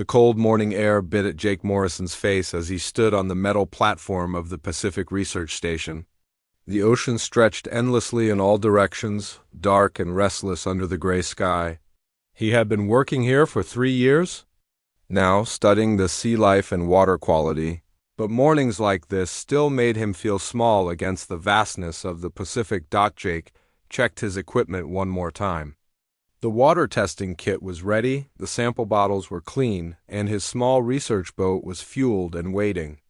The cold morning air bit at Jake Morrison's face as he stood on the metal platform of the Pacific Research Station. The ocean stretched endlessly in all directions, dark and restless under the gray sky. He had been working here for 3 years, now studying the sea life and water quality, but mornings like this still made him feel small against the vastness of the Pacific. Jake checked his equipment one more time. The water testing kit was ready, the sample bottles were clean, and his small research boat was fueled and waiting.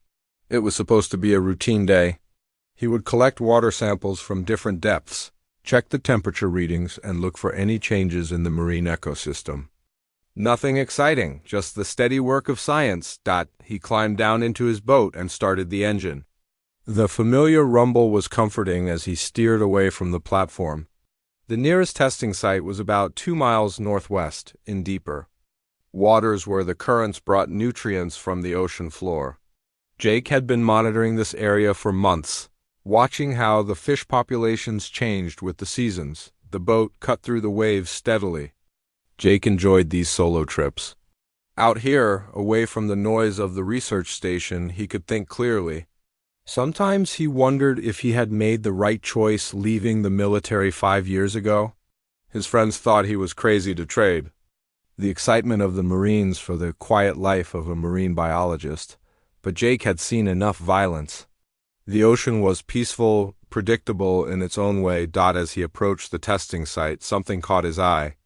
It was supposed to be a routine day. He would collect water samples from different depths, check the temperature readings, and look for any changes in the marine ecosystem. Nothing exciting, just the steady work of science. He climbed down into his boat and started the engine. The familiar rumble was comforting as he steered away from the platform. The nearest testing site was about 2 miles northwest, in deeper waters where the currents brought nutrients from the ocean floor. Jake had been monitoring this area for months, watching how the fish populations changed with the seasons. The boat cut through the waves steadily. Jake enjoyed these solo trips. Out here, away from the noise of the research station, he could think clearly. Sometimes he wondered if he had made the right choice leaving the military 5 years ago. His friends thought he was crazy to trade the excitement of the Marines for the quiet life of a marine biologist, but Jake had seen enough violence. The ocean was peaceful, predictable in its own way. As he approached the testing site, something caught his eye.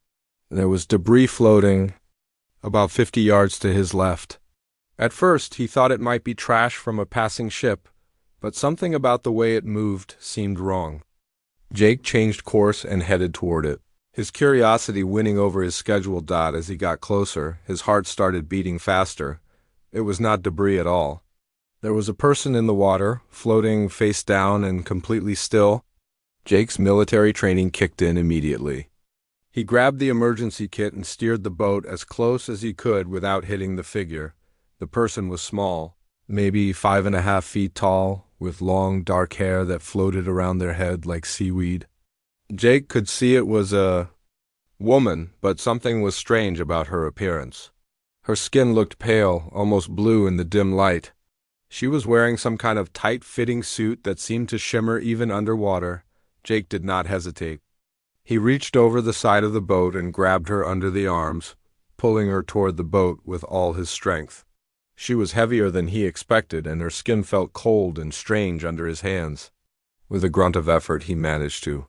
There was debris floating about 50 yards to his left. At first, he thought it might be trash from a passing ship, but something about the way it moved seemed wrong. Jake changed course and headed toward it, his curiosity winning over his schedule. As he got closer, his heart started beating faster. It was not debris at all. There was a person in the water, floating face down and completely still. Jake's military training kicked in immediately. He grabbed the emergency kit and steered the boat as close as he could without hitting the figure. The person was small, maybe 5.5 feet tall, with long dark hair that floated around their head like seaweed. Jake could see it was a woman, but something was strange about her appearance. Her skin looked pale, almost blue in the dim light. She was wearing some kind of tight-fitting suit that seemed to shimmer even underwater. Jake did not hesitate. He reached over the side of the boat and grabbed her under the arms, pulling her toward the boat with all his strength. She was heavier than he expected, and her skin felt cold and strange under his hands. With a grunt of effort, he managed to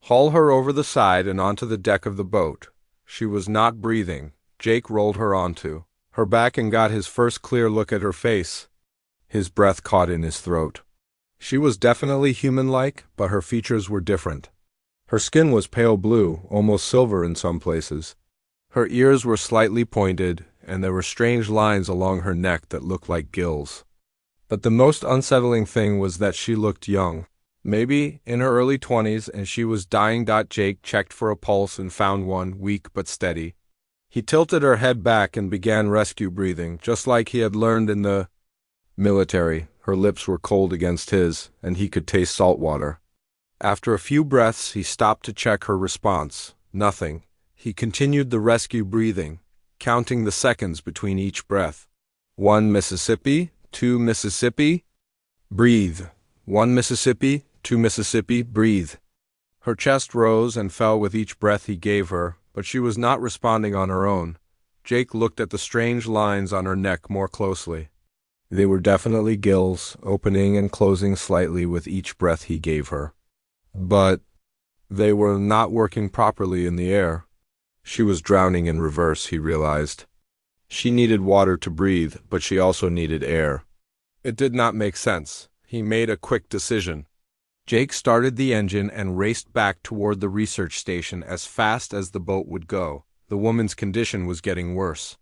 haul her over the side and onto the deck of the boat. She was not breathing. Jake rolled her onto her back and got his first clear look at her face. His breath caught in his throat. She was definitely human-like, but her features were different. Her skin was pale blue, almost silver in some places. Her ears were slightly pointed, and there were strange lines along her neck that looked like gills. But the most unsettling thing was that she looked young, maybe in her early 20s, and she was dying. Jake checked for a pulse and found one, weak but steady. He tilted her head back and began rescue breathing, just like he had learned in the military. Her lips were cold against his, and he could taste salt water. After a few breaths, he stopped to check her response. Nothing. He continued the rescue breathing, counting the seconds between each breath. 1 Mississippi, 2 Mississippi, breathe. 1 Mississippi, 2 Mississippi, breathe. Her chest rose and fell with each breath he gave her, but she was not responding on her own. Jake looked at the strange lines on her neck more closely. They were definitely gills, opening and closing slightly with each breath he gave her. But they were not working properly in the air. She was drowning in reverse, he realized. She needed water to breathe, but she also needed air. It did not make sense. He made a quick decision. Jake started the engine and raced back toward the research station as fast as the boat would go. The woman's condition was getting worse.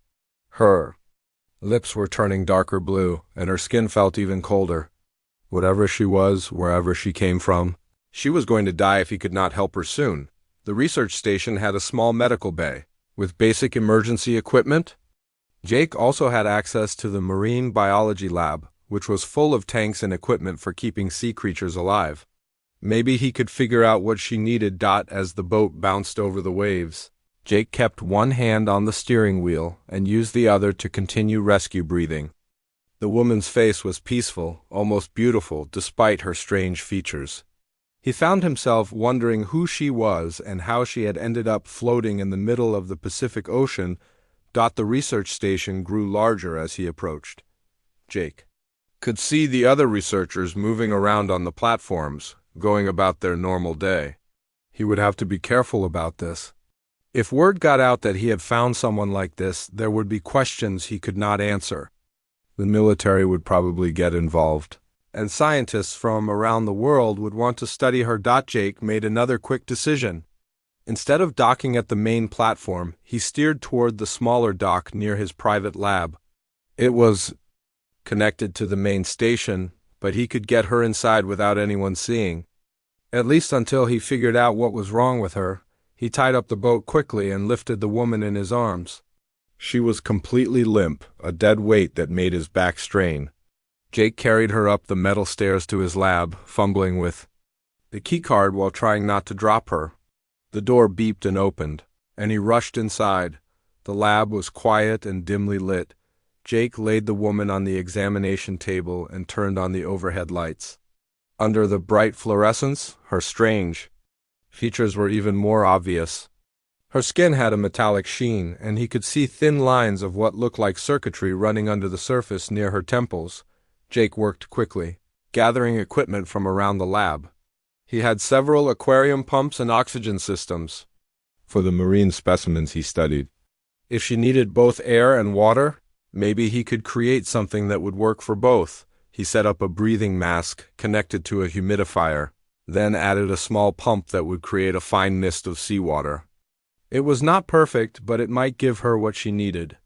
Her lips were turning darker blue, and her skin felt even colder. Whatever she was, wherever she came from, she was going to die if he could not help her soon. The research station had a small medical bay, with basic emergency equipment. Jake also had access to the marine biology lab, which was full of tanks and equipment for keeping sea creatures alive. Maybe he could figure out what she needed. As the boat bounced over the waves, Jake kept one hand on the steering wheel and used the other to continue rescue breathing. The woman's face was peaceful, almost beautiful, despite her strange features. He found himself wondering who she was and how she had ended up floating in the middle of the Pacific Ocean. The research station grew larger as he approached. Jake could see the other researchers moving around on the platforms, going about their normal day. He would have to be careful about this. If word got out that he had found someone like this, there would be questions he could not answer. The military would probably get involved, and scientists from around the world would want to study her. Jake made another quick decision. Instead of docking at the main platform, he steered toward the smaller dock near his private lab. It was connected to the main station, but he could get her inside without anyone seeing. At least until he figured out what was wrong with her. He tied up the boat quickly and lifted the woman in his arms. She was completely limp, a dead weight that made his back strain. Jake carried her up the metal stairs to his lab, fumbling with the keycard while trying not to drop her. The door beeped and opened, and he rushed inside. The lab was quiet and dimly lit. Jake laid the woman on the examination table and turned on the overhead lights. Under the bright fluorescence, her strange features were even more obvious. Her skin had a metallic sheen, and he could see thin lines of what looked like circuitry running under the surface near her temples. Jake worked quickly, gathering equipment from around the lab. He had several aquarium pumps and oxygen systems for the marine specimens he studied. If she needed both air and water, maybe he could create something that would work for both. He set up a breathing mask connected to a humidifier, then added a small pump that would create a fine mist of seawater. It was not perfect, but it might give her what she needed.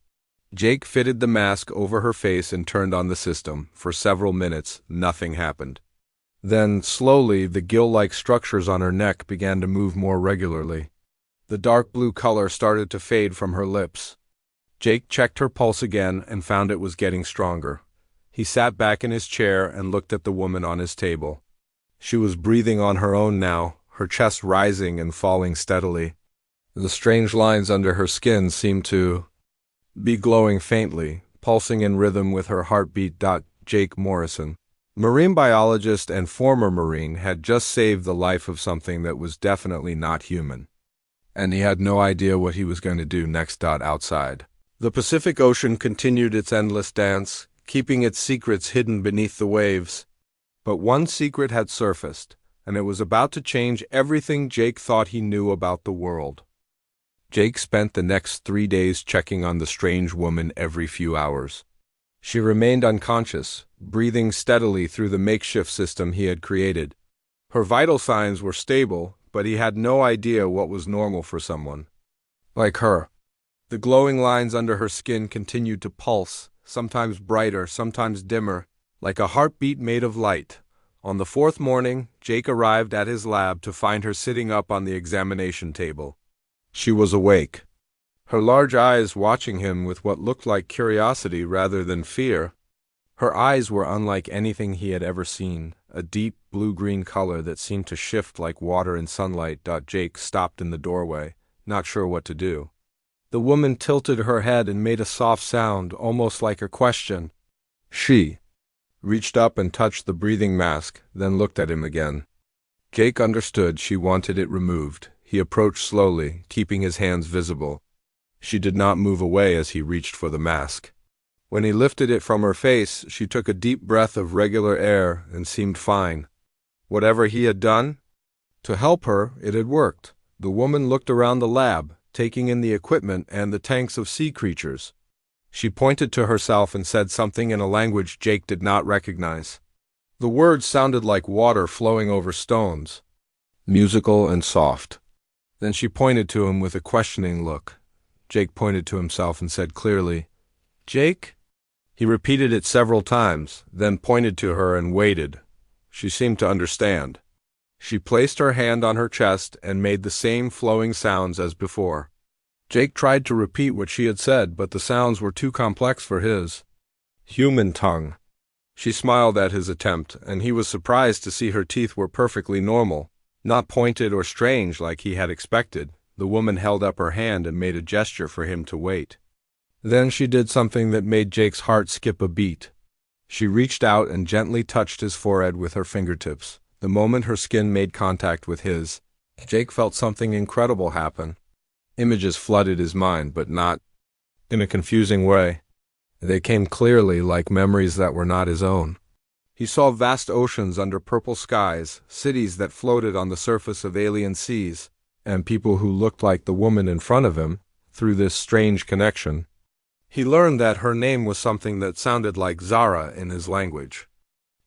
Jake fitted the mask over her face and turned on the system. For several minutes, nothing happened. Then, slowly, the gill-like structures on her neck began to move more regularly. The dark blue color started to fade from her lips. Jake checked her pulse again and found it was getting stronger. He sat back in his chair and looked at the woman on his table. She was breathing on her own now, her chest rising and falling steadily. The strange lines under her skin seemed to be glowing faintly, pulsing in rhythm with her heartbeat. Jake Morrison, marine biologist and former Marine, had just saved the life of something that was definitely not human. And he had no idea what he was going to do next. Outside, the Pacific Ocean continued its endless dance, keeping its secrets hidden beneath the waves. But one secret had surfaced, and it was about to change everything Jake thought he knew about the world. Jake spent the next 3 days checking on the strange woman every few hours. She remained unconscious, breathing steadily through the makeshift system he had created. Her vital signs were stable, but he had no idea what was normal for someone like her. The glowing lines under her skin continued to pulse, sometimes brighter, sometimes dimmer, like a heartbeat made of light. On the 4th morning, Jake arrived at his lab to find her sitting up on the examination table. She was awake, her large eyes watching him with what looked like curiosity rather than fear. Her eyes were unlike anything he had ever seen, a deep blue-green color that seemed to shift like water in sunlight. Jake stopped in the doorway, not sure what to do. The woman tilted her head and made a soft sound, almost like a question. She reached up and touched the breathing mask, then looked at him again. Jake understood she wanted it removed. He approached slowly, keeping his hands visible. She did not move away as he reached for the mask. When he lifted it from her face, she took a deep breath of regular air and seemed fine. Whatever he had done to help her, it had worked. The woman looked around the lab, taking in the equipment and the tanks of sea creatures. She pointed to herself and said something in a language Jake did not recognize. The words sounded like water flowing over stones, musical and soft. Then she pointed to him with a questioning look. Jake pointed to himself and said clearly, "Jake?" He repeated it several times, then pointed to her and waited. She seemed to understand. She placed her hand on her chest and made the same flowing sounds as before. Jake tried to repeat what she had said, but the sounds were too complex for his human tongue. She smiled at his attempt, and he was surprised to see her teeth were perfectly normal, not pointed or strange like he had expected. The woman held up her hand and made a gesture for him to wait. Then she did something that made Jake's heart skip a beat. She reached out and gently touched his forehead with her fingertips. The moment her skin made contact with his, Jake felt something incredible happen. Images flooded his mind, but not in a confusing way. They came clearly, like memories that were not his own. He saw vast oceans under purple skies, cities that floated on the surface of alien seas, and people who looked like the woman in front of him. Through this strange connection, he learned that her name was something that sounded like Zara in his language.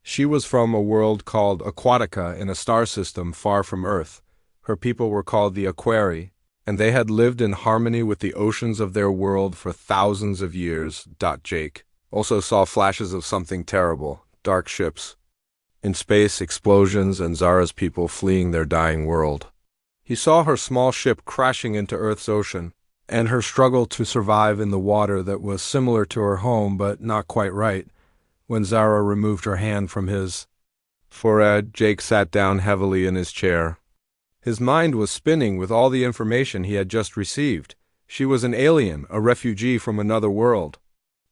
She was from a world called Aquatica in a star system far from Earth. Her people were called the Aquari, and they had lived in harmony with the oceans of their world for thousands of years. Jake also saw flashes of something terrible, dark ships in space, explosions, and Zara's people fleeing their dying world. He saw her small ship crashing into Earth's ocean, and her struggle to survive in the water that was similar to her home but not quite right. When Zara removed her hand from his forehead, Jake sat down heavily in his chair. His mind was spinning with all the information he had just received. She was an alien, a refugee from another world.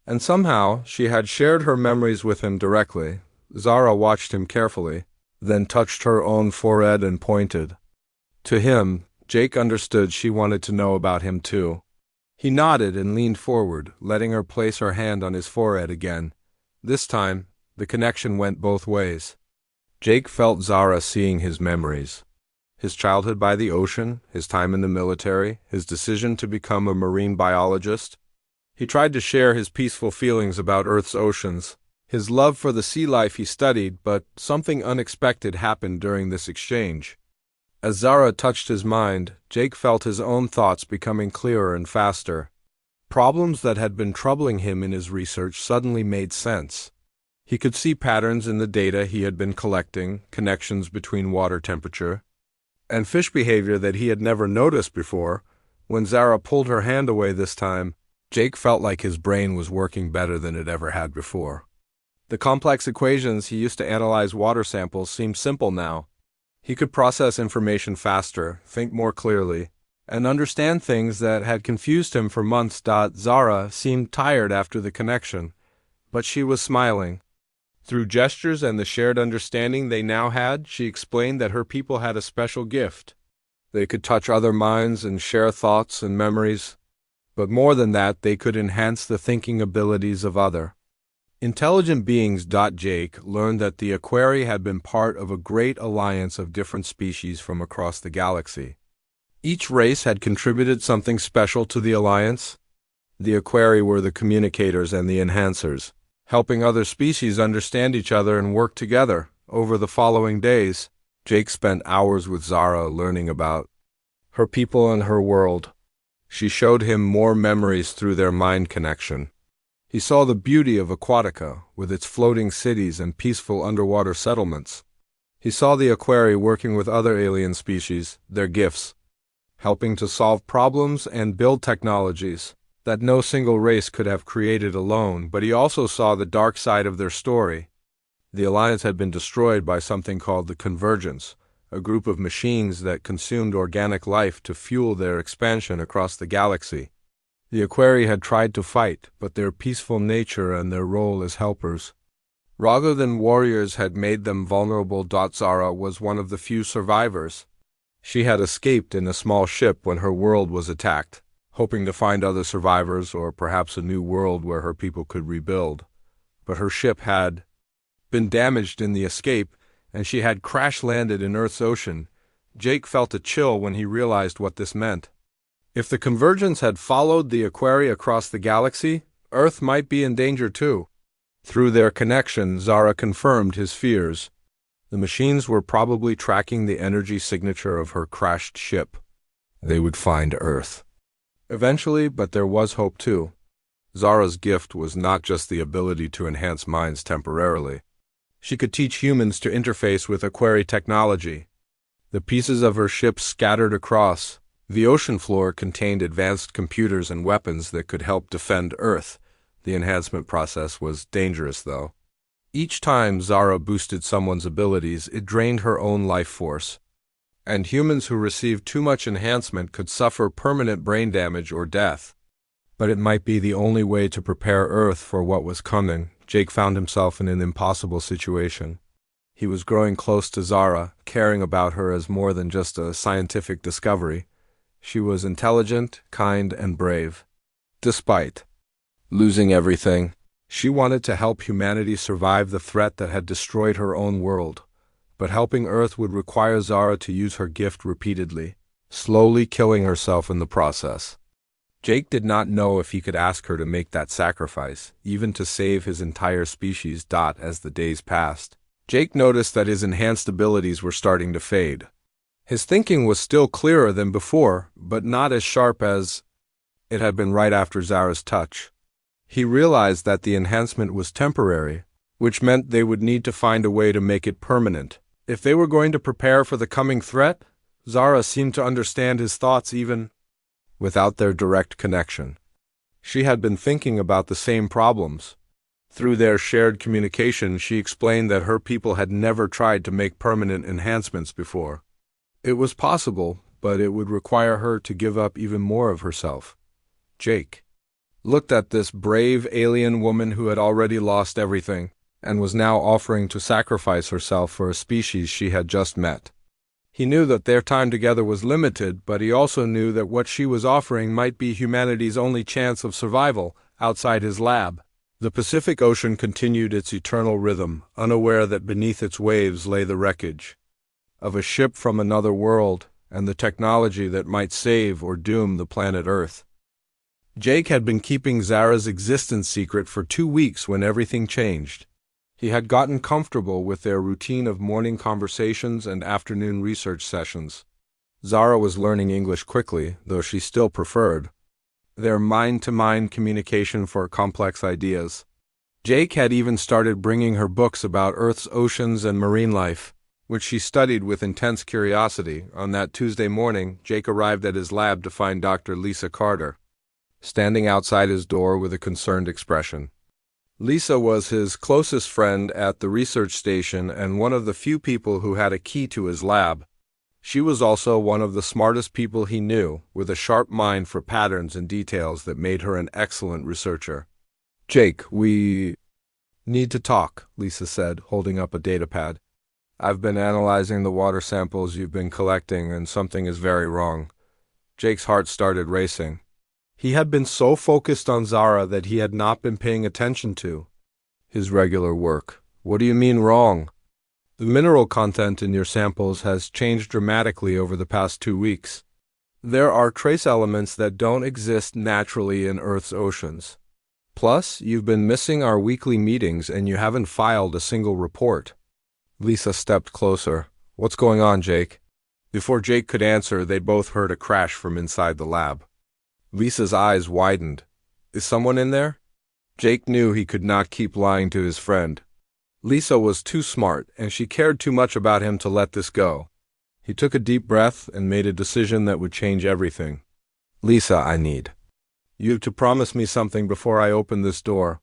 And somehow she had shared her memories with him directly. Zara watched him carefully, then touched her own forehead and pointed. To him, Jake understood she wanted to know about him too. He nodded and leaned forward, letting her place her hand on his forehead again. This time, the connection went both ways. Jake felt Zara seeing his memories. His childhood by the ocean, his time in the military, his decision to become a marine biologist. He tried to share his peaceful feelings about Earth's oceans, his love for the sea life he studied, but something unexpected happened during this exchange. As Zara touched his mind, Jake felt his own thoughts becoming clearer and faster. Problems that had been troubling him in his research suddenly made sense. He could see patterns in the data he had been collecting, connections between water temperature and fish behavior that he had never noticed before. When Zara pulled her hand away this time, Jake felt like his brain was working better than it ever had before. The complex equations he used to analyze water samples seemed simple now. He could process information faster, think more clearly, and understand things that had confused him for months. Zara seemed tired after the connection, but she was smiling. Through gestures and the shared understanding they now had, she explained that her people had a special gift. They could touch other minds and share thoughts and memories, but more than that, they could enhance the thinking abilities of other intelligent beings. Jake learned that the Aquari had been part of a great alliance of different species from across the galaxy. Each race had contributed something special to the alliance. The Aquari were the communicators and the enhancers, helping other species understand each other and work together. Over the following days, Jake spent hours with Zara learning about her people and her world. She showed him more memories through their mind connection. He saw the beauty of Aquatica, with its floating cities and peaceful underwater settlements. He saw the Aquari working with other alien species, their gifts, helping to solve problems and build technologies that no single race could have created alone. But he also saw the dark side of their story. The Alliance had been destroyed by something called the Convergence, a group of machines that consumed organic life to fuel their expansion across the galaxy. The Aquari had tried to fight, but their peaceful nature and their role as helpers, rather than warriors, had made them vulnerable. Zara was one of the few survivors. She had escaped in a small ship when her world was attacked, hoping to find other survivors or perhaps a new world where her people could rebuild. But her ship had been damaged in the escape, and she had crash-landed in Earth's ocean. Jake felt a chill when he realized what this meant. If the Convergence had followed the Aquari across the galaxy, Earth might be in danger too. Through their connection, Zara confirmed his fears. The machines were probably tracking the energy signature of her crashed ship. They would find Earth eventually, but there was hope too. Zara's gift was not just the ability to enhance minds temporarily. She could teach humans to interface with Aquari technology. The pieces of her ship scattered across the ocean floor contained advanced computers and weapons that could help defend Earth. The enhancement process was dangerous, though. Each time Zara boosted someone's abilities, it drained her own life force. and humans who received too much enhancement could suffer permanent brain damage or death. But it might be the only way to prepare Earth for what was coming. Jake found himself in an impossible situation. He was growing close to Zara, caring about her as more than just a scientific discovery. She was intelligent, kind, and brave. Despite losing everything, she wanted to help humanity survive the threat that had destroyed her own world. But helping Earth would require Zara to use her gift repeatedly, slowly killing herself in the process. Jake did not know if he could ask her to make that sacrifice, even to save his entire species. As the days passed, Jake noticed that his enhanced abilities were starting to fade. His thinking was still clearer than before, but not as sharp as it had been right after Zara's touch. He realized that the enhancement was temporary, which meant they would need to find a way to make it permanent. If they were going to prepare for the coming threat, Zara seemed to understand his thoughts even without their direct connection. She had been thinking about the same problems. Through their shared communication, she explained that her people had never tried to make permanent enhancements before. It was possible, but it would require her to give up even more of herself. Jake looked at this brave alien woman who had already lost everything, and was now offering to sacrifice herself for a species she had just met. He knew that their time together was limited, but he also knew that what she was offering might be humanity's only chance of survival outside his lab. The Pacific Ocean continued its eternal rhythm, unaware that beneath its waves lay the wreckage of a ship from another world and the technology that might save or doom the planet Earth. Jake had been keeping Zara's existence secret for 2 weeks when everything changed. He had gotten comfortable with their routine of morning conversations and afternoon research sessions. Zara was learning English quickly, though she still preferred their mind-to-mind communication for complex ideas. Jake had even started bringing her books about Earth's oceans and marine life, which she studied with intense curiosity. On that Tuesday morning, Jake arrived at his lab to find Dr. Lisa Carter standing outside his door with a concerned expression. Lisa was his closest friend at the research station and one of the few people who had a key to his lab. She was also one of the smartest people he knew, with a sharp mind for patterns and details that made her an excellent researcher. "Jake, we need to talk," Lisa said, holding up a datapad. "I've been analyzing the water samples you've been collecting, and something is very wrong." Jake's heart started racing. He had been so focused on Zara that he had not been paying attention to his regular work. "What do you mean wrong?" "The mineral content in your samples has changed dramatically over the past 2 weeks. There are trace elements that don't exist naturally in Earth's oceans. Plus, you've been missing our weekly meetings and you haven't filed a single report." Lisa stepped closer. "What's going on, Jake?" Before Jake could answer, they both heard a crash from inside the lab. Lisa's eyes widened. "Is someone in there?" Jake knew he could not keep lying to his friend. Lisa was too smart, and she cared too much about him to let this go. He took a deep breath and made a decision that would change everything. "Lisa, I need you to promise me something before I open this door.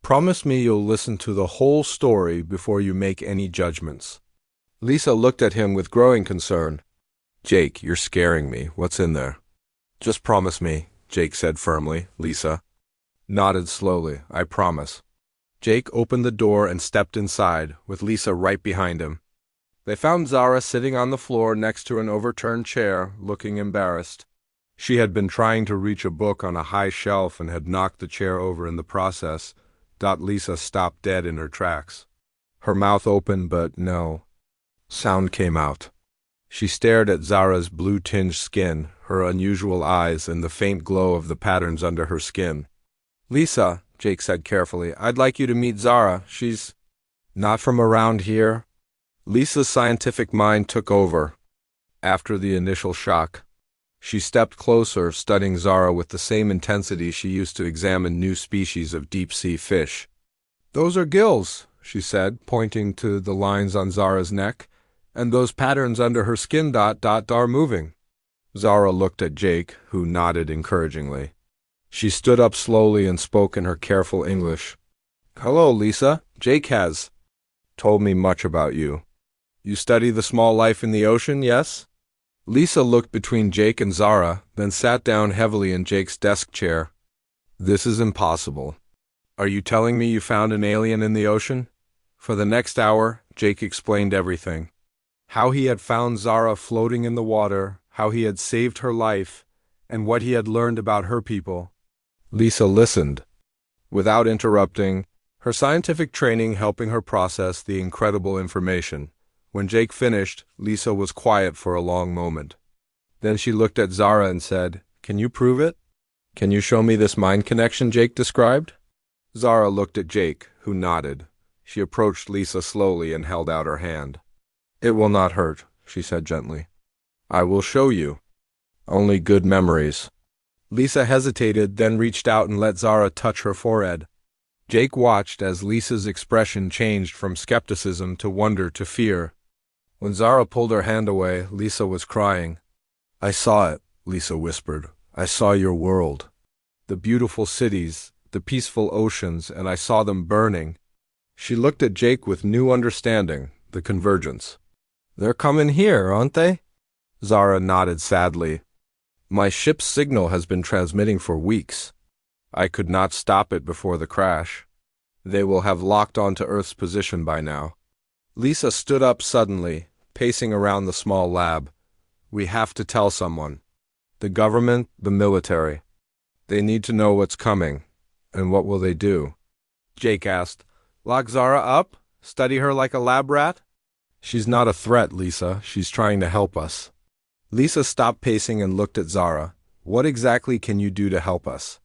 Promise me you'll listen to the whole story before you make any judgments." Lisa looked at him with growing concern. "Jake, you're scaring me. What's in there?" "Just promise me," Jake said firmly. Lisa nodded slowly. "I promise." Jake opened the door and stepped inside, with Lisa right behind him. They found Zara sitting on the floor next to an overturned chair, looking embarrassed. She had been trying to reach a book on a high shelf and had knocked the chair over in the process. Lisa stopped dead in her tracks. Her mouth opened, but no sound came out. She stared at Zara's blue-tinged skin, her unusual eyes, and the faint glow of the patterns under her skin. "Lisa," Jake said carefully, "I'd like you to meet Zara. She's not from around here." Lisa's scientific mind took over. After the initial shock, she stepped closer, studying Zara with the same intensity she used to examine new species of deep-sea fish. "Those are gills," she said, pointing to the lines on Zara's neck. "And those patterns under her skin are moving." Zara looked at Jake, who nodded encouragingly. She stood up slowly and spoke in her careful English. "Hello, Lisa. Jake has told me much about you. You study the small life in the ocean, yes?" Lisa looked between Jake and Zara, then sat down heavily in Jake's desk chair. This is impossible. Are you telling me you found an alien in the ocean? For the next hour, Jake explained everything. How he had found Zara floating in the water, how he had saved her life, and what he had learned about her people. Lisa listened, without interrupting, her scientific training helping her process the incredible information. When Jake finished, Lisa was quiet for a long moment. Then she looked at Zara and said, "Can you prove it? Can you show me this mind connection Jake described?" Zara looked at Jake, who nodded. She approached Lisa slowly and held out her hand. "It will not hurt," she said gently. "I will show you. Only good memories." Lisa hesitated, then reached out and let Zara touch her forehead. Jake watched as Lisa's expression changed from skepticism to wonder to fear. When Zara pulled her hand away, Lisa was crying. "I saw it," Lisa whispered. "I saw your world. The beautiful cities, the peaceful oceans, and I saw them burning." She looked at Jake with new understanding, the convergence. "They're coming here, aren't they?" Zara nodded sadly. "My ship's signal has been transmitting for weeks. I could not stop it before the crash. They will have locked onto Earth's position by now." Lisa stood up suddenly, pacing around the small lab. "We have to tell someone. The government, the military. They need to know what's coming. And what will they do?" Jake asked. "Lock Zara up? Study her like a lab rat?" "She's not a threat, Lisa. She's trying to help us." Lisa stopped pacing and looked at Zara. "What exactly can you do to help us?"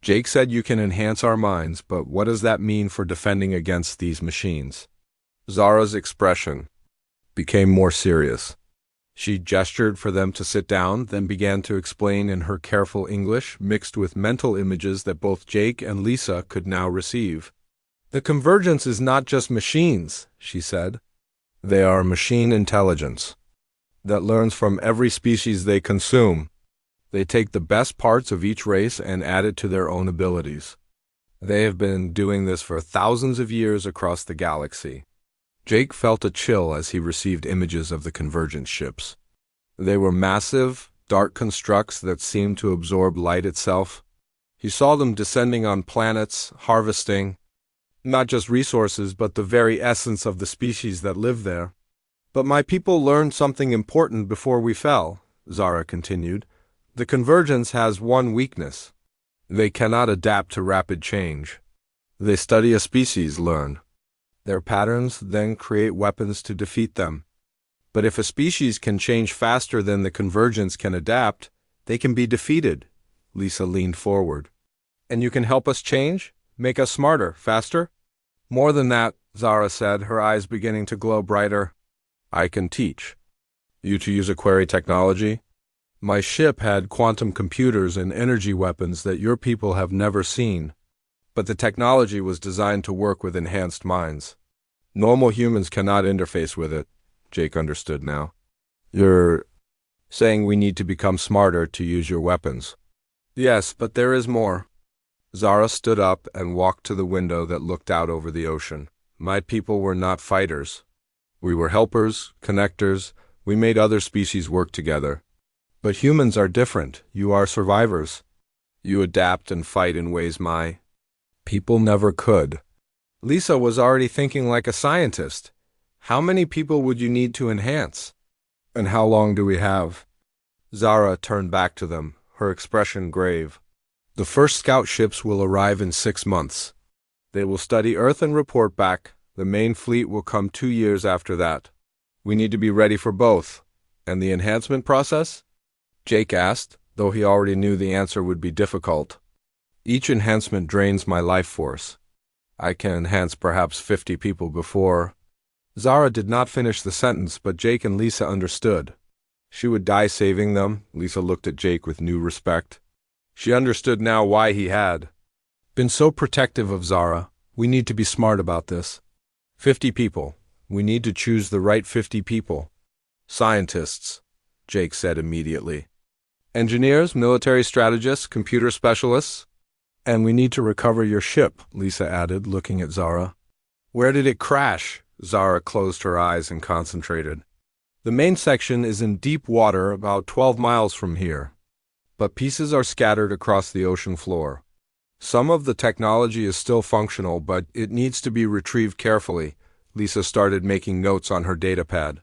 "Jake said you can enhance our minds, but what does that mean for defending against these machines?" Zara's expression became more serious. She gestured for them to sit down, then began to explain in her careful English, mixed with mental images that both Jake and Lisa could now receive. "The convergence is not just machines," she said. "They are machine intelligence that learns from every species they consume. They take the best parts of each race and add it to their own abilities. They have been doing this for thousands of years across the galaxy." Jake felt a chill as he received images of the convergence ships. They were massive, dark constructs that seemed to absorb light itself. He saw them descending on planets, harvesting not just resources, but the very essence of the species that live there. "But my people learned something important before we fell," Zara continued. "The convergence has one weakness. They cannot adapt to rapid change. They study a species, learn their patterns, then create weapons to defeat them. But if a species can change faster than the convergence can adapt, they can be defeated." Lisa leaned forward. "And you can help us change? Make us smarter, faster?" "More than that," Zara said, her eyes beginning to glow brighter. "I can teach you to use a query technology. My ship had quantum computers and energy weapons that your people have never seen. But the technology was designed to work with enhanced minds. Normal humans cannot interface with it." Jake understood now. "You're saying we need to become smarter to use your weapons?" "Yes, but there is more." Zara stood up and walked to the window that looked out over the ocean. "My people were not fighters. We were helpers, connectors. We made other species work together. But humans are different. You are survivors. You adapt and fight in ways my people never could." Lisa was already thinking like a scientist. How many people would you need to enhance? And how long do we have? Zara turned back to them, her expression grave. "The first scout ships will arrive in 6 months. They will study Earth and report back. The main fleet will come 2 years after that. We need to be ready for both." "And the enhancement process?" Jake asked, though he already knew the answer would be difficult. "Each enhancement drains my life force. I can enhance perhaps 50 people before—" Zara did not finish the sentence, but Jake and Lisa understood. She would die saving them. Lisa looked at Jake with new respect. She understood now why he had been so protective of Zara. "We need to be smart about this. 50 people. We need to choose the right 50 people. Scientists," Jake said immediately. "Engineers, military strategists, computer specialists. And we need to recover your ship," Lisa added, looking at Zara. "Where did it crash?" Zara closed her eyes and concentrated. The main section is in deep water about 12 miles from here, but pieces are scattered across the ocean floor. Some of the technology is still functional, but it needs to be retrieved carefully. Lisa started making notes on her datapad.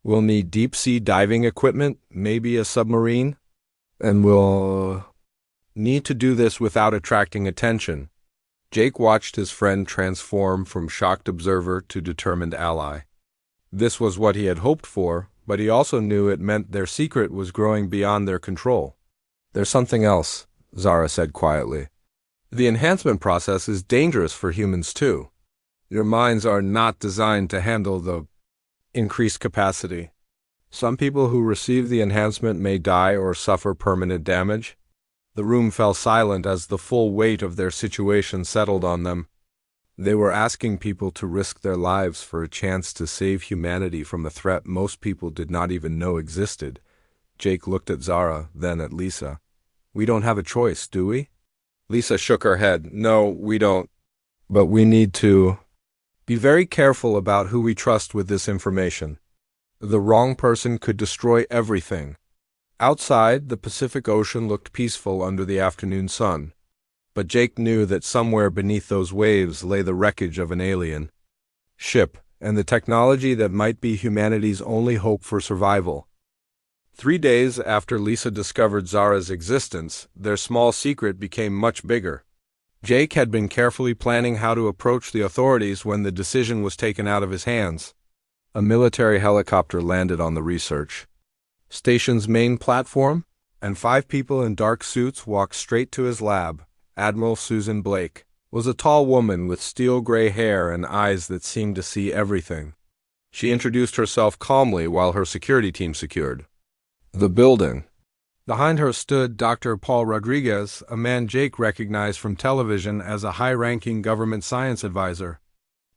We'll need deep-sea diving equipment, maybe a submarine, and we'll need to do this without attracting attention. Jake watched his friend transform from shocked observer to determined ally. This was what he had hoped for, but he also knew it meant their secret was growing beyond their control. There's something else, Zara said quietly. The enhancement process is dangerous for humans too. Your minds are not designed to handle the increased capacity. Some people who receive the enhancement may die or suffer permanent damage. The room fell silent as the full weight of their situation settled on them. They were asking people to risk their lives for a chance to save humanity from a threat most people did not even know existed. Jake looked at Zara, then at Lisa. We don't have a choice, do we? Lisa shook her head. No, we don't. But we need to be very careful about who we trust with this information. The wrong person could destroy everything. Outside, the Pacific Ocean looked peaceful under the afternoon sun. But Jake knew that somewhere beneath those waves lay the wreckage of an alien ship and the technology that might be humanity's only hope for survival. 3 days after Lisa discovered Zara's existence, their small secret became much bigger. Jake had been carefully planning how to approach the authorities when the decision was taken out of his hands. A military helicopter landed on the research station's main platform, and 5 people in dark suits walked straight to his lab. Admiral Susan Blake was a tall woman with steel-gray hair and eyes that seemed to see everything. She introduced herself calmly while her security team secured the building. Behind her stood Dr. Paul Rodriguez, a man Jake recognized from television as a high-ranking government science advisor.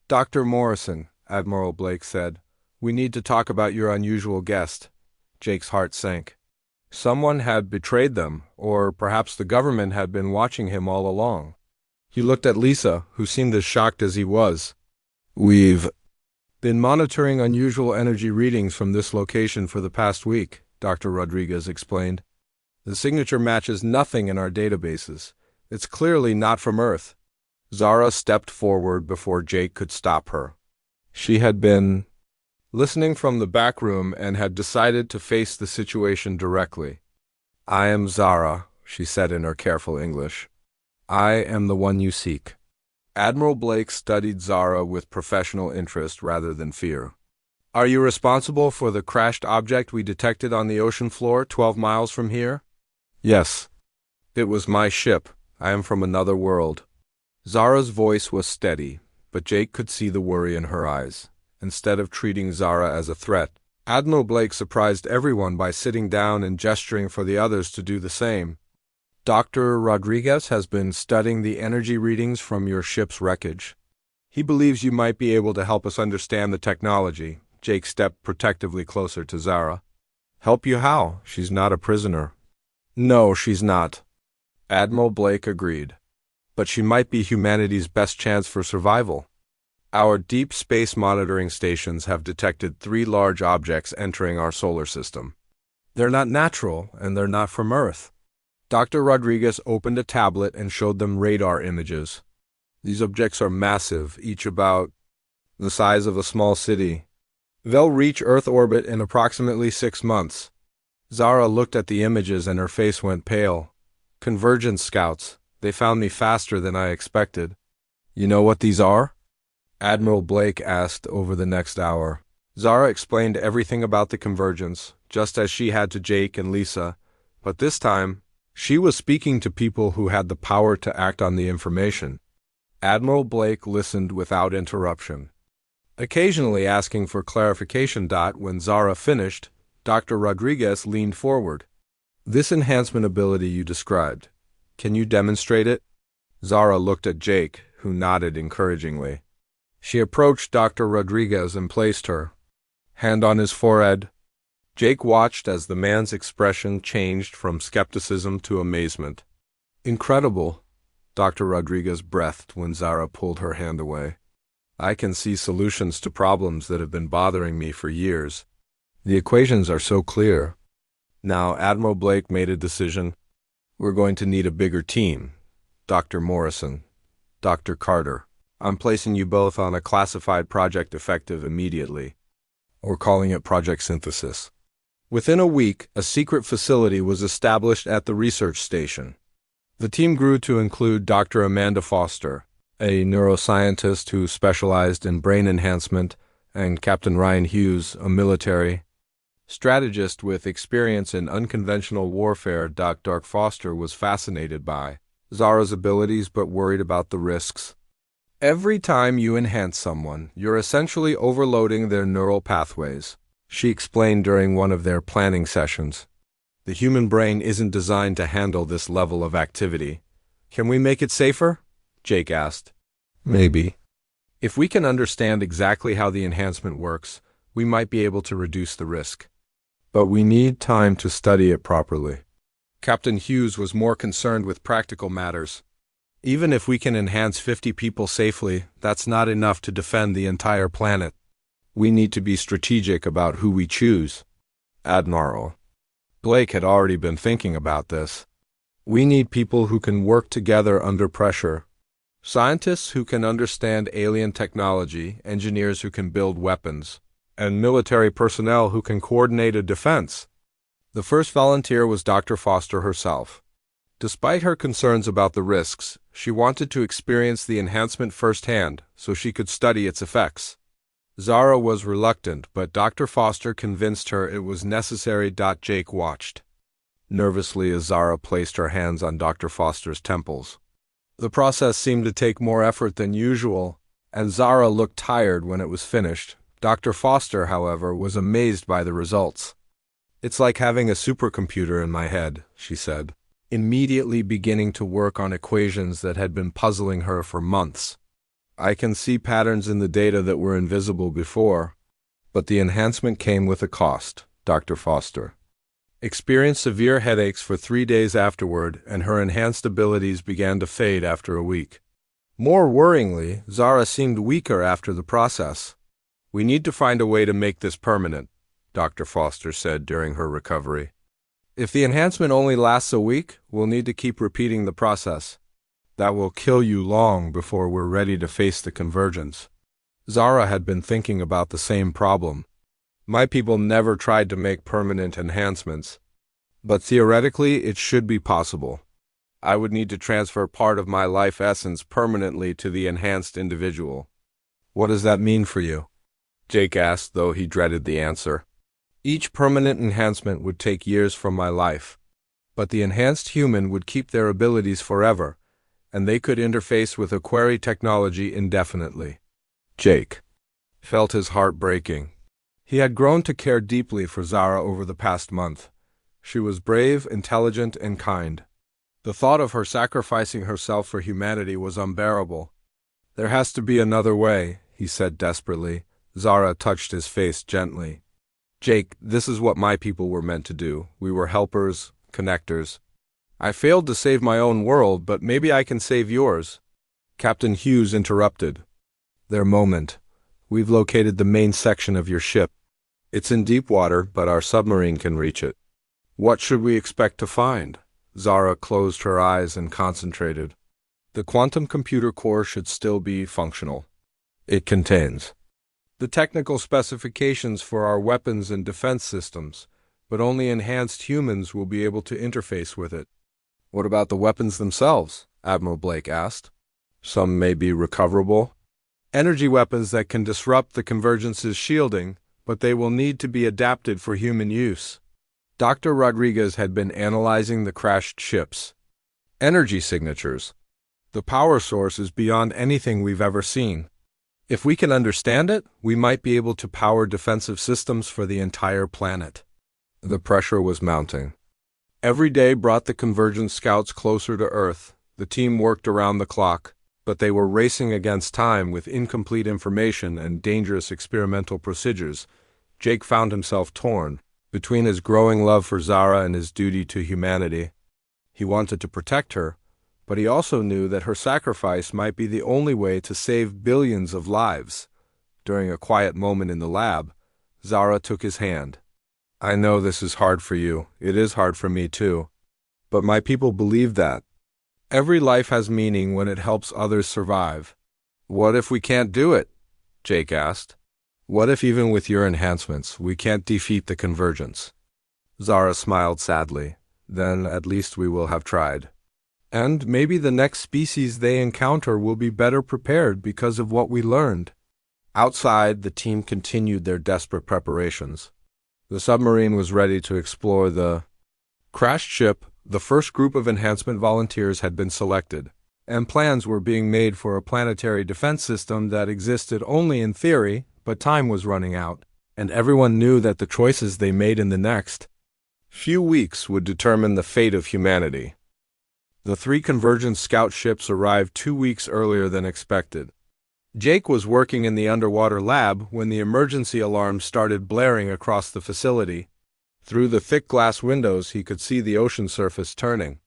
Dr. Morrison, Admiral Blake said, we need to talk about your unusual guest. Jake's heart sank. Someone had betrayed them, or perhaps the government had been watching him all along. He looked at Lisa, who seemed as shocked as he was. We've been monitoring unusual energy readings from this location for the past week, Dr. Rodriguez explained. The signature matches nothing in our databases. It's clearly not from Earth. Zara stepped forward before Jake could stop her. She had been listening from the back room and had decided to face the situation directly. I am Zara, she said in her careful English. I am the one you seek. Admiral Blake studied Zara with professional interest rather than fear. Are you responsible for the crashed object we detected on the ocean floor 12 miles from here? Yes. It was my ship. I am from another world. Zara's voice was steady, but Jake could see the worry in her eyes. Instead of treating Zara as a threat, Admiral Blake surprised everyone by sitting down and gesturing for the others to do the same. Dr. Rodriguez has been studying the energy readings from your ship's wreckage. He believes you might be able to help us understand the technology. Jake stepped protectively closer to Zara. Help you how? She's not a prisoner. No, she's not. Admiral Blake agreed. But she might be humanity's best chance for survival. Our deep space monitoring stations have detected 3 large objects entering our solar system. They're not natural, and they're not from Earth. Dr. Rodriguez opened a tablet and showed them radar images. These objects are massive, each about the size of a small city. They'll reach Earth orbit in approximately 6 months. Zara looked at the images and her face went pale. Convergence scouts. They found me faster than I expected. You know what these are? Admiral Blake asked over the next hour. Zara explained everything about the convergence, just as she had to Jake and Lisa, but this time, she was speaking to people who had the power to act on the information. Admiral Blake listened without interruption, occasionally asking for clarification. When Zara finished, Dr. Rodriguez leaned forward. This enhancement ability you described, can you demonstrate it? Zara looked at Jake, who nodded encouragingly. She approached Dr. Rodriguez and placed her hand on his forehead. Jake watched as the man's expression changed from skepticism to amazement. Incredible, Dr. Rodriguez breathed when Zara pulled her hand away. I can see solutions to problems that have been bothering me for years. The equations are so clear. Now, Admiral Blake made a decision. We're going to need a bigger team. Dr. Morrison, Dr. Carter, I'm placing you both on a classified project effective immediately. We're calling it Project Synthesis. Within a week, a secret facility was established at the research station. The team grew to include Dr. Amanda Foster, a neuroscientist who specialized in brain enhancement, and Captain Ryan Hughes, a military strategist with experience in unconventional warfare. Dr. Foster was fascinated by Zara's abilities but worried about the risks. Every time you enhance someone, you're essentially overloading their neural pathways, she explained during one of their planning sessions. The human brain isn't designed to handle this level of activity. Can we make it safer? Jake asked. Maybe. If we can understand exactly how the enhancement works, we might be able to reduce the risk. But we need time to study it properly. Captain Hughes was more concerned with practical matters. Even if we can enhance 50 people safely, that's not enough to defend the entire planet. We need to be strategic about who we choose. Admiral Blake had already been thinking about this. We need people who can work together under pressure. Scientists who can understand alien technology, engineers who can build weapons, and military personnel who can coordinate a defense. The first volunteer was Dr. Foster herself. Despite her concerns about the risks, she wanted to experience the enhancement firsthand so she could study its effects. Zara was reluctant, but Dr. Foster convinced her it was necessary. Jake watched nervously as Zara placed her hands on Dr. Foster's temples. The process seemed to take more effort than usual, and Zara looked tired when it was finished. Dr. Foster, however, was amazed by the results. It's like having a supercomputer in my head, she said, immediately beginning to work on equations that had been puzzling her for months. I can see patterns in the data that were invisible before, but the enhancement came with a cost. Dr. Foster experienced severe headaches for 3 days afterward, and her enhanced abilities began to fade after a week. More worryingly, Zara seemed weaker after the process. We need to find a way to make this permanent, Dr. Foster said during her recovery. If the enhancement only lasts a week, we'll need to keep repeating the process. That will kill you long before we're ready to face the convergence. Zara had been thinking about the same problem. My people never tried to make permanent enhancements, but theoretically it should be possible. I would need to transfer part of my life essence permanently to the enhanced individual. What does that mean for you? Jake asked, though he dreaded the answer. Each permanent enhancement would take years from my life, but the enhanced human would keep their abilities forever, and they could interface with a query technology indefinitely. Jake felt his heart breaking. He had grown to care deeply for Zara over the past month. She was brave, intelligent, and kind. The thought of her sacrificing herself for humanity was unbearable. There has to be another way, he said desperately. Zara touched his face gently. Jake, this is what my people were meant to do. We were helpers, connectors. I failed to save my own world, but maybe I can save yours. Captain Hughes interrupted. Their moment. We've located the main section of your ship. It's in deep water, but our submarine can reach it. What should we expect to find? Zara closed her eyes and concentrated. The quantum computer core should still be functional. It contains the technical specifications for our weapons and defense systems, but only enhanced humans will be able to interface with it. What about the weapons themselves? Admiral Blake asked. Some may be recoverable. Energy weapons that can disrupt the convergence's shielding, but they will need to be adapted for human use. Dr. Rodriguez had been analyzing the crashed ships. Energy signatures. The power source is beyond anything we've ever seen. If we can understand it, we might be able to power defensive systems for the entire planet. The pressure was mounting. Every day brought the convergence scouts closer to Earth. The team worked around the clock, but they were racing against time with incomplete information and dangerous experimental procedures. Jake found himself torn between his growing love for Zara and his duty to humanity. He wanted to protect her, but he also knew that her sacrifice might be the only way to save billions of lives. During a quiet moment in the lab, Zara took his hand. I know this is hard for you. It is hard for me too. But my people believe that. Every life has meaning when it helps others survive. What if we can't do it? Jake asked. What if even with your enhancements, we can't defeat the convergence? Zara smiled sadly. Then at least we will have tried. And maybe the next species they encounter will be better prepared because of what we learned. Outside, the team continued their desperate preparations. The submarine was ready to explore the crashed ship. The first group of enhancement volunteers had been selected, and plans were being made for a planetary defense system that existed only in theory, but time was running out, and everyone knew that the choices they made in the next few weeks would determine the fate of humanity. The 3 convergence scout ships arrived 2 weeks earlier than expected. Jake was working in the underwater lab when the emergency alarm started blaring across the facility. Through the thick glass windows, he could see the ocean surface turning.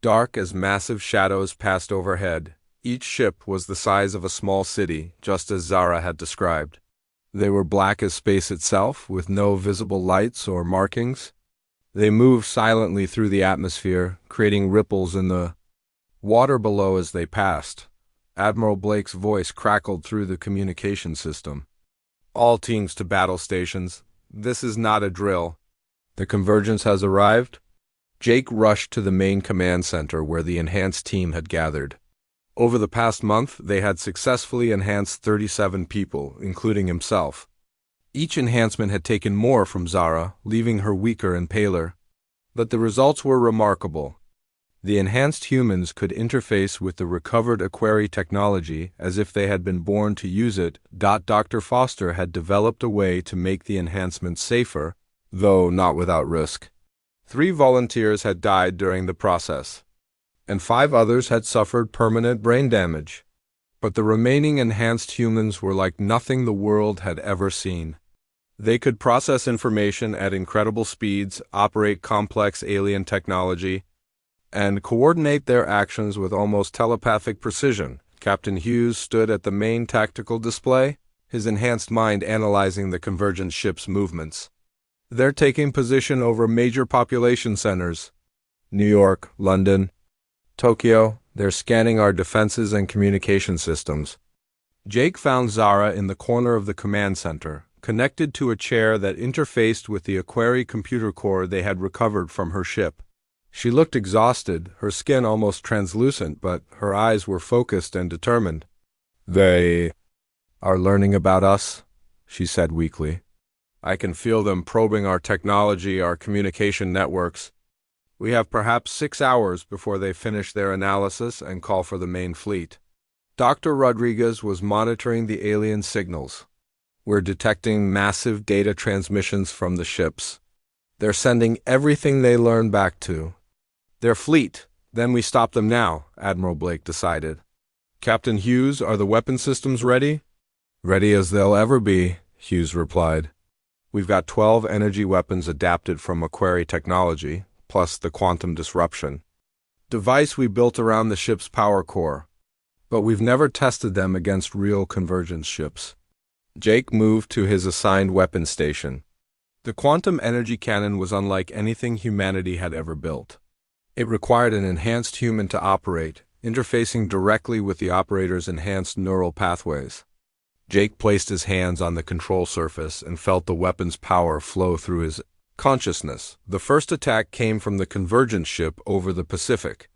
Dark as massive shadows passed overhead, each ship was the size of a small city, just as Zara had described. They were black as space itself, with no visible lights or markings. They moved silently through the atmosphere, creating ripples in the water below as they passed. Admiral Blake's voice crackled through the communication system. All teams to battle stations. This is not a drill. The convergence has arrived. Jake rushed to the main command center where the enhanced team had gathered. Over the past month, they had successfully enhanced 37 people, including himself. Each enhancement had taken more from Zara, leaving her weaker and paler. But the results were remarkable. The enhanced humans could interface with the recovered HFY technology as if they had been born to use it. Dr. Foster had developed a way to make the enhancements safer, though not without risk. 3 volunteers had died during the process, and 5 others had suffered permanent brain damage. But the remaining enhanced humans were like nothing the world had ever seen. They could process information at incredible speeds, operate complex alien technology, and coordinate their actions with almost telepathic precision. Captain Hughes stood at the main tactical display, his enhanced mind analyzing the convergent ship's movements. They're taking position over major population centers. New York, London, Tokyo. They're scanning our defenses and communication systems. Jake found Zara in the corner of the command center, connected to a chair that interfaced with the HFY computer core they had recovered from her ship. She looked exhausted, her skin almost translucent, but her eyes were focused and determined. They are learning about us, she said weakly. I can feel them probing our technology, our communication networks. We have perhaps 6 hours before they finish their analysis and call for the main fleet. Dr. Rodriguez was monitoring the alien signals. We're detecting massive data transmissions from the ships. They're sending everything they learn back to their fleet. Then we stop them now, Admiral Blake decided. Captain Hughes, are the weapon systems ready? Ready as they'll ever be, Hughes replied. We've got 12 energy weapons adapted from HFY technology, plus the quantum disruption device we built around the ship's power core. But we've never tested them against real convergence ships. Jake moved to his assigned weapon station. The quantum energy cannon was unlike anything humanity had ever built. It required an enhanced human to operate, interfacing directly with the operator's enhanced neural pathways. Jake placed his hands on the control surface and felt the weapon's power flow through his consciousness. The first attack came from the convergence ship over the Pacific.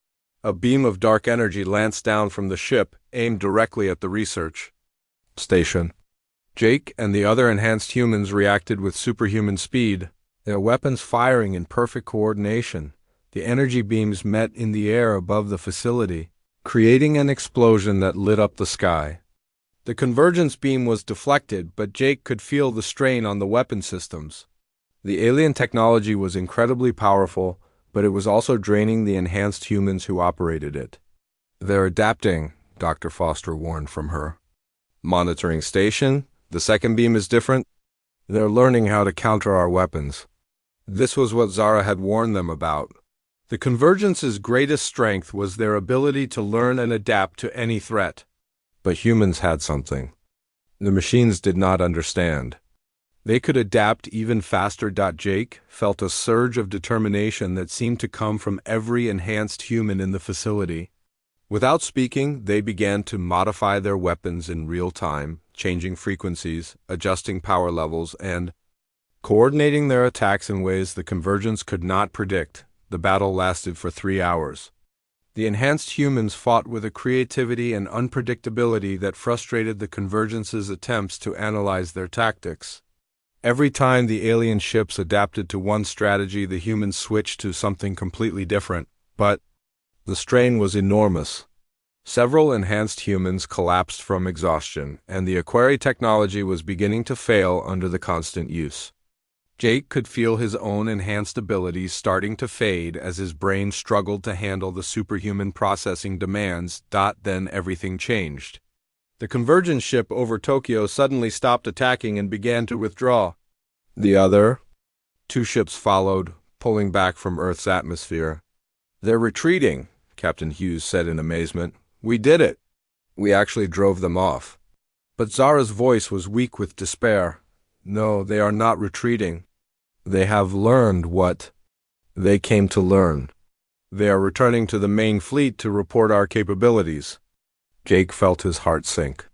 A beam of dark energy lanced down from the ship, aimed directly at the research station. Jake and the other enhanced humans reacted with superhuman speed, their weapons firing in perfect coordination. The energy beams met in the air above the facility, creating an explosion that lit up the sky. The convergence beam was deflected, but Jake could feel the strain on the weapon systems. The alien technology was incredibly powerful, but it was also draining the enhanced humans who operated it. They're adapting, Dr. Foster warned from her monitoring station. The second beam is different. They're learning how to counter our weapons. This was what Zara had warned them about. The convergence's greatest strength was their ability to learn and adapt to any threat. But humans had something the machines did not understand. They could adapt even faster. Jake felt a surge of determination that seemed to come from every enhanced human in the facility. Without speaking, they began to modify their weapons in real time, changing frequencies, adjusting power levels, and coordinating their attacks in ways the Convergence could not predict. The battle lasted for 3 hours. The enhanced humans fought with a creativity and unpredictability that frustrated the Convergence's attempts to analyze their tactics. Every time the alien ships adapted to one strategy, the humans switched to something completely different, but the strain was enormous. Several enhanced humans collapsed from exhaustion, and the Aquari technology was beginning to fail under the constant use. Jake could feel his own enhanced abilities starting to fade as his brain struggled to handle the superhuman processing demands. Then everything changed. The Convergence ship over Tokyo suddenly stopped attacking and began to withdraw. The other 2 ships followed, pulling back from Earth's atmosphere. "They're retreating," Captain Hughes said in amazement. "We did it. We actually drove them off." But Zara's voice was weak with despair. "No, they are not retreating. They have learned what they came to learn. They are returning to the main fleet to report our capabilities." Jake felt his heart sink.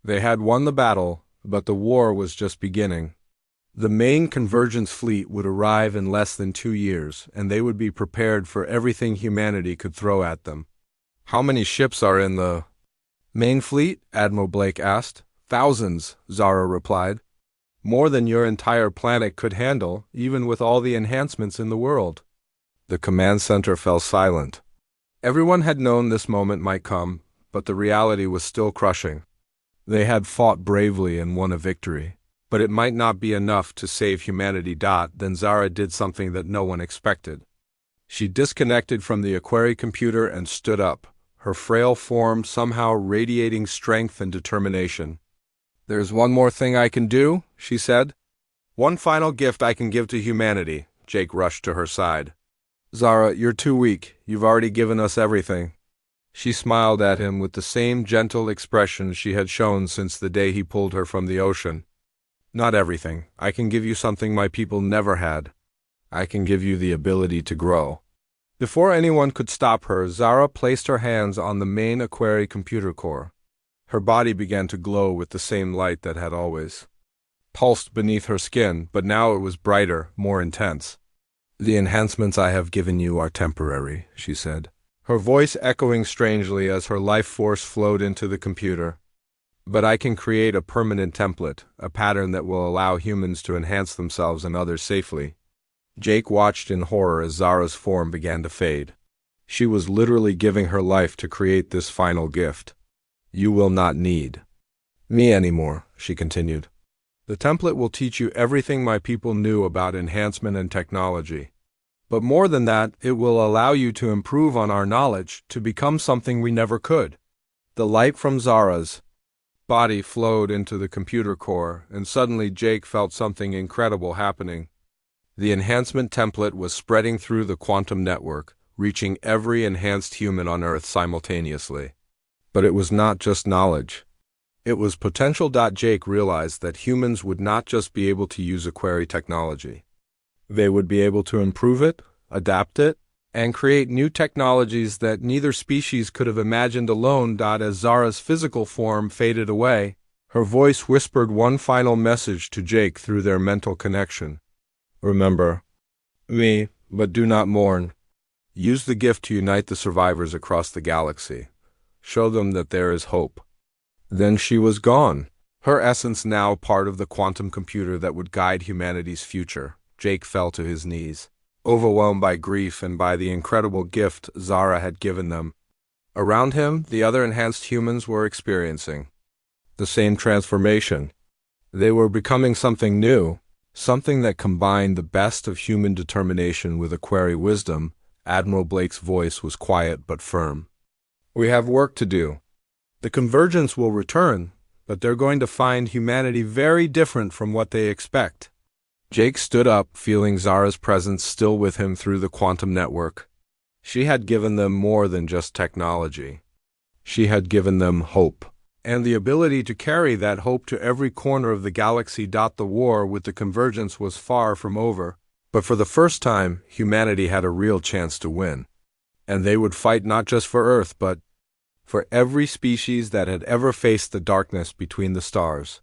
They had won the battle, but the war was just beginning. The main Convergence fleet would arrive in less than 2 years, and they would be prepared for everything humanity could throw at them. "How many ships are in the main fleet?" Admiral Blake asked. "Thousands," Zara replied. "More than your entire planet could handle, even with all the enhancements in the world." The command center fell silent. Everyone had known this moment might come, but the reality was still crushing. They had fought bravely and won a victory, but it might not be enough to save humanity. Then Zara did something that no one expected. She disconnected from the Aquari computer and stood up, her frail form somehow radiating strength and determination. "There's one more thing I can do," she said. "One final gift I can give to humanity." Jake rushed to her side. "Zara, you're too weak. You've already given us everything." She smiled at him with the same gentle expression she had shown since the day he pulled her from the ocean. "Not everything. I can give you something my people never had. I can give you the ability to grow." Before anyone could stop her, Zara placed her hands on the main Aquari computer core. Her body began to glow with the same light that had always pulsed beneath her skin, but now it was brighter, more intense. "The enhancements I have given you are temporary," she said, her voice echoing strangely as her life force flowed into the computer. "But I can create a permanent template, a pattern that will allow humans to enhance themselves and others safely." Jake watched in horror as Zara's form began to fade. She was literally giving her life to create this final gift. "You will not need me anymore," she continued. "The template will teach you everything my people knew about enhancement and technology. But more than that, it will allow you to improve on our knowledge, to become something we never could." The light from Zara's body flowed into the computer core, and suddenly Jake felt something incredible happening. The enhancement template was spreading through the quantum network, reaching every enhanced human on Earth simultaneously. But it was not just knowledge. It was potential. Jake realized that humans would not just be able to use Aquari technology. They would be able to improve it, adapt it, and create new technologies that neither species could have imagined alone. As Zara's physical form faded away, her voice whispered one final message to Jake through their mental connection. "Remember me, but do not mourn. Use the gift to unite the survivors across the galaxy. Show them that there is hope." Then she was gone, her essence now part of the quantum computer that would guide humanity's future. Jake fell to his knees, overwhelmed by grief and by the incredible gift Zara had given them. Around him, the other enhanced humans were experiencing the same transformation. They were becoming something new, something that combined the best of human determination with Aquari wisdom. Admiral Blake's voice was quiet but firm. "We have work to do. The Convergence will return, but they're going to find humanity very different from what they expect." Jake stood up, feeling Zara's presence still with him through the quantum network. She had given them more than just technology. She had given them hope. and the ability to carry that hope to every corner of the galaxy. The war with the Convergence was far from over, but for the first time, humanity had a real chance to win. And they would fight not just for Earth, but for every species that had ever faced the darkness between the stars.